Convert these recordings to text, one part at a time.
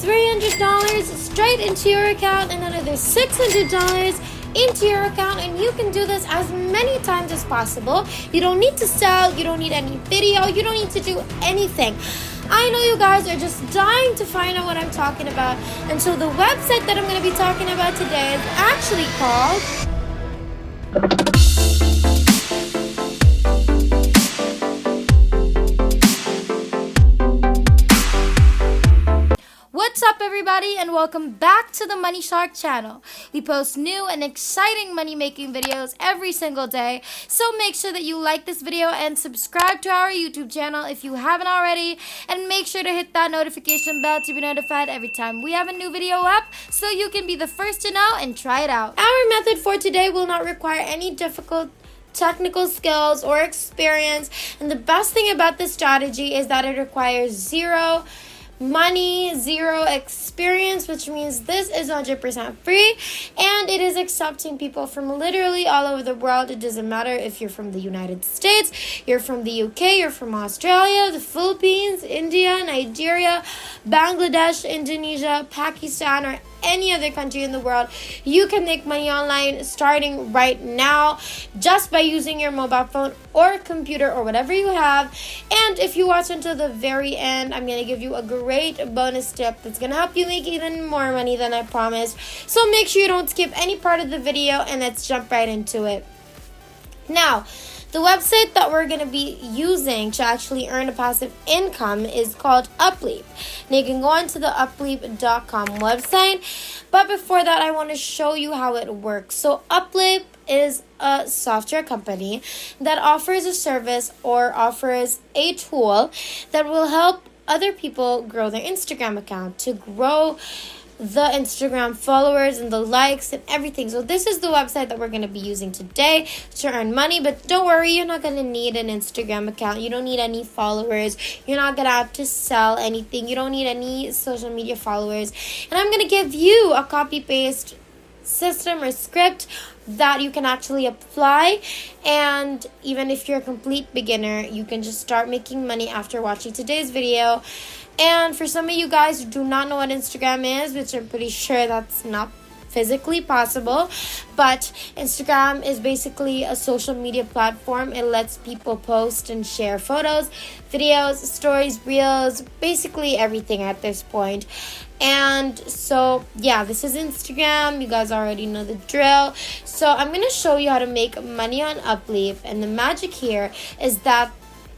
$300 straight into your account and another $600 into your account, and you can do this as many times as possible. You don't need to sell, you don't need any video, you don't need to do anything. I know you guys are just dying to find out what I'm talking about, and so the website that I'm going to be talking about today is actually called What's up, everybody, and welcome back to the Money Shark channel. We post new and exciting money-making videos every single day, so make sure that you like this video and subscribe to our YouTube channel if you haven't already, and make sure to hit that notification bell to be notified every time we have a new video up so you can be the first to know and try it out. Our method for today will not require any difficult technical skills or experience, and the best thing about this strategy is that it requires zero money, zero experience, which means this is 100% free, and it is accepting people from literally all over the world. It doesn't matter if you're from the United States, you're from the UK, you're from Australia, the Philippines, India, Nigeria, Bangladesh, Indonesia, Pakistan, or any other country in the world. You can make money online starting right now just by using your mobile phone or computer or whatever you have. And if you watch until the very end, I'm going to give you a great bonus tip that's going to help you make even more money than I promised. So make sure you don't skip any part of the video, and let's jump right into it. Now, the website that we're going to be using to actually earn a passive income is called Upleap. Now, you can go onto the upleap.com website. But before that, I want to show you how it works. So Upleap is a software company that offers a service or offers a tool that will help other people grow their Instagram account, to grow the Instagram followers and the likes and everything. So this is the website that we're going to be using today to earn money. But don't worry, you're not going to need an Instagram account. You don't need any followers. You're not going to have to sell anything. You don't need any social media followers. And I'm going to give you a copy-paste system or script that you can actually apply, and even if you're a complete beginner, you can just start making money after watching today's video. And for some of you guys who do not know what Instagram is, which I'm pretty sure that's not physically possible, but Instagram is basically a social media platform. It lets people post and share photos, videos, stories, reels, basically everything at this point. And so yeah, this is Instagram. You guys already know the drill. So I'm going to show you how to make money on Upleap, and the magic here is that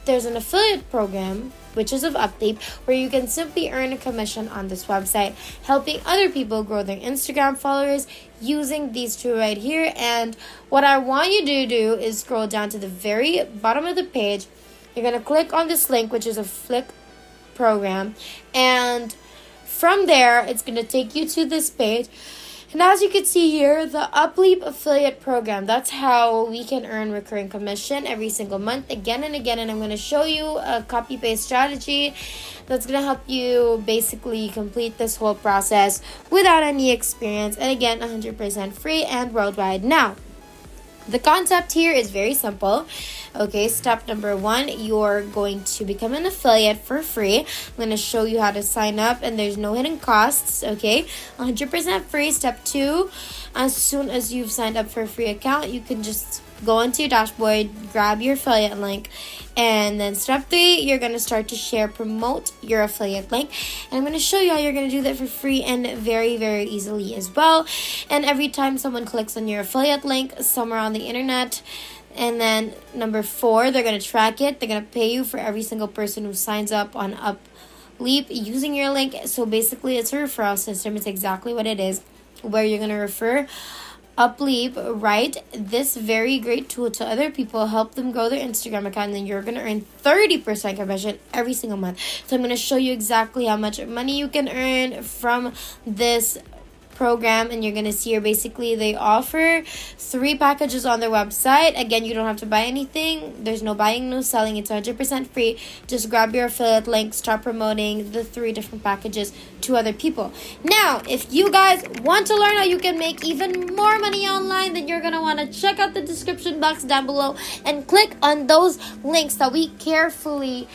there's an affiliate program, which is of Upleap, where you can simply earn a commission on this website, helping other people grow their Instagram followers using these two right here. And what I want you to do is scroll down to the very bottom of the page. You're going to click on this link, which is a Flick program, and from there, it's going to take you to this page. And as you can see here, the Upleap affiliate program, that's how we can earn recurring commission every single month, again and again. And I'm going to show you a copy-paste strategy that's going to help you basically complete this whole process without any experience. And again, 100% free and worldwide. Now, the concept here is very simple. Okay, step number 1, you're going to become an affiliate for free. I'm going to show you how to sign up, and there's no hidden costs. Okay, 100% free. Step 2, as soon as you've signed up for a free account, you can just go into your dashboard, grab your affiliate link, and then step 3, you're going to start to promote your affiliate link. And I'm going to show you how you're going to do that for free and very, very easily as well. And every time someone clicks on your affiliate link somewhere on the internet, and then number 4, they're going to track it. They're going to pay you for every single person who signs up on Upleap using your link. So basically, it's a referral system. It's exactly what it is, where you're going to refer Upleap, right, this very great tool to other people, help them grow their Instagram account, and then you're going to earn 30% commission every single month. So I'm going to show you exactly how much money you can earn from this program, and you're going to see here basically they offer 3 packages on their website. Again, you don't have to buy anything. There's no buying, no selling. It's 100% free. Just grab your affiliate link, start promoting the 3 different packages to other people. Now, if you guys want to learn how you can make even more money online, then you're going to want to check out the description box down below and click on those links that we carefully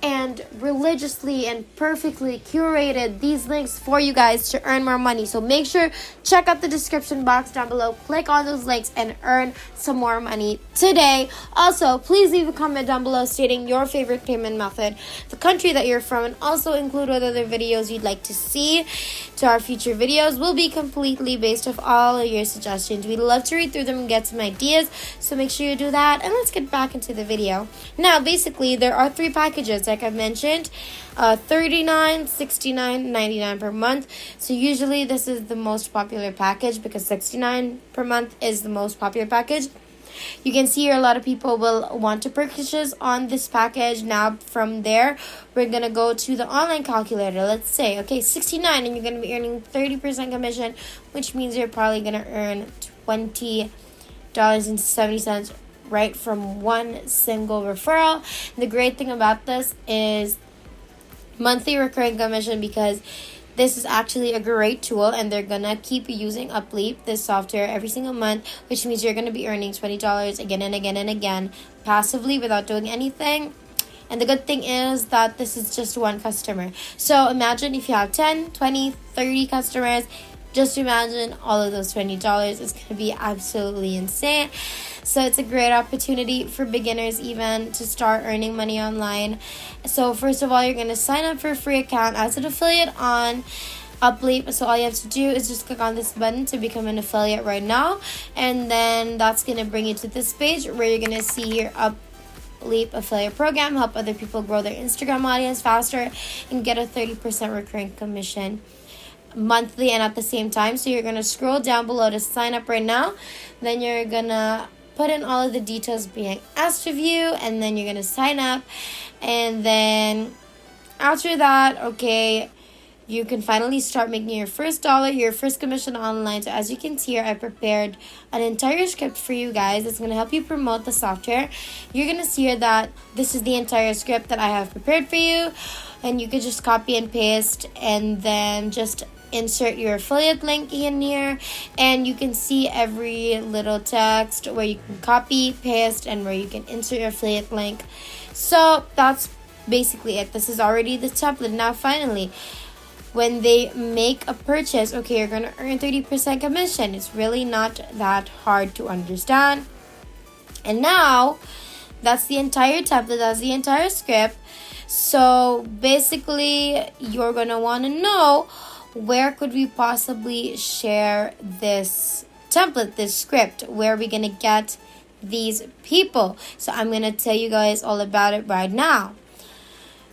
and religiously and perfectly curated these links for you guys to earn more money. So make sure check out the description box down below, click on those links and earn some more money today. Also, please leave a comment down below stating your favorite payment method, the country that you're from, and also include what other videos you'd like to see. To our future videos will be completely based off all of your suggestions. We'd love to read through them and get some ideas, so make sure you do that. And let's get back into the video. Now, basically, there are 3 packages, like I've mentioned, $39, $69, $99 per month. So usually this is the most popular package because $69 per month is the most popular package. You can see here a lot of people will want to purchase on this package. Now from there, we're going to go to the online calculator. Let's say, okay, $69 and you're going to be earning 30% commission, which means you're probably going to earn $20.70 right from one single referral. The great thing about this is monthly recurring commission, because this is actually a great tool and they're gonna keep using Upleap, this software, every single month, which means you're gonna be earning $20 again and again and again passively without doing anything. And the good thing is that this is just one customer. So imagine if you have 10, 20, 30 customers. Just imagine all of those $20. It's going to be absolutely insane. So it's a great opportunity for beginners even to start earning money online. So first of all, you're going to sign up for a free account as an affiliate on Upleap. So all you have to do is just click on this button to become an affiliate right now. And then that's going to bring you to this page where you're going to see your Upleap affiliate program, help other people grow their Instagram audience faster and get a 30% recurring commission monthly and at the same time. So you're going to scroll down below to sign up right now. Then you're going to put in all of the details being asked of you, and then you're going to sign up. And then after that, okay, you can finally start making your first dollar, your first commission online. So as you can see here, I prepared an entire script for you guys. It's going to help you promote the software. You're going to see here that this is the entire script that I have prepared for you. And you could just copy and paste and then just insert your affiliate link in here, and you can see every little text where you can copy, paste, and where you can insert your affiliate link. So that's basically it. This is already the template. Now finally, when they make a purchase, okay, you're gonna earn 30% commission. It's really not that hard to understand. And now that's the entire template, that's the entire script. So basically, you're gonna want to know, where could we possibly share this template, this script? Where are we going to get these people? So I'm going to tell you guys all about it right now.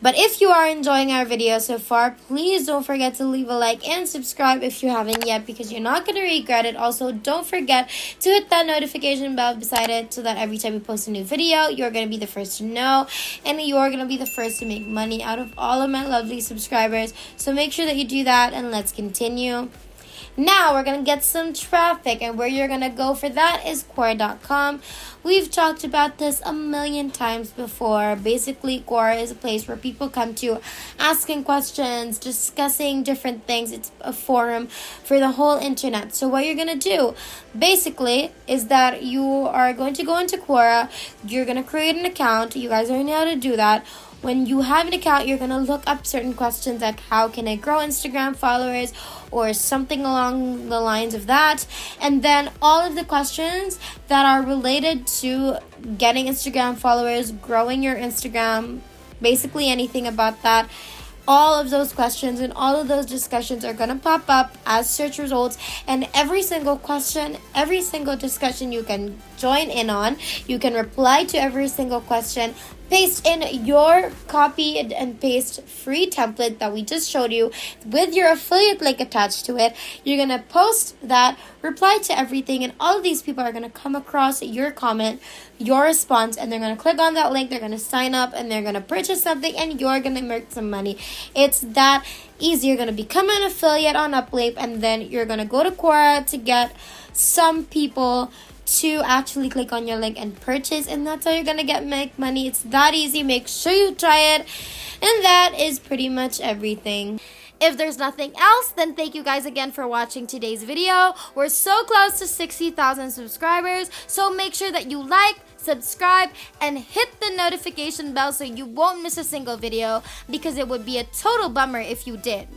But if you are enjoying our video so far, please don't forget to leave a like and subscribe if you haven't yet, because you're not going to regret it. Also, don't forget to hit that notification bell beside it so that every time we post a new video, you're going to be the first to know, and you're going to be the first to make money out of all of my lovely subscribers. So make sure that you do that, and let's continue. Now we're going to get some traffic, and where you're going to go for that is Quora.com. We've talked about this a million times before. Basically, Quora is a place where people come to asking questions, discussing different things. It's a forum for the whole internet. So what you're going to do basically is that you are going to go into Quora. You're going to create an account. You guys already know how to do that. When you have an account, you're going to look up certain questions like how can I grow Instagram followers or something along the lines of that. And then all of the questions that are related to getting Instagram followers, growing your Instagram, basically anything about that. All of those questions and all of those discussions are going to pop up as search results, and every single question, every single discussion you can join in on. You can reply to every single question, paste in your copy and paste free template that we just showed you with your affiliate link attached to it. You're going to post that, reply to everything, and all of these people are going to come across your comment, your response, and they're going to click on that link, they're going to sign up, and they're going to purchase something, and you're going to make some money. It's that easy. You're going to become an affiliate on Upleap, and then you're going to go to Quora to get some people to actually click on your link and purchase, and that's how you're gonna make money. It's that easy. Make sure you try it, and that is pretty much everything. If there's nothing else, then thank you guys again for watching today's video. We're so close to 60,000 subscribers, so make sure that you like, subscribe, and hit the notification bell so you won't miss a single video, because it would be a total bummer if you did.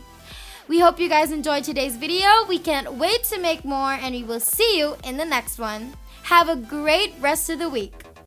We hope you guys enjoyed today's video. We can't wait to make more, and we will see you in the next one. Have a great rest of the week.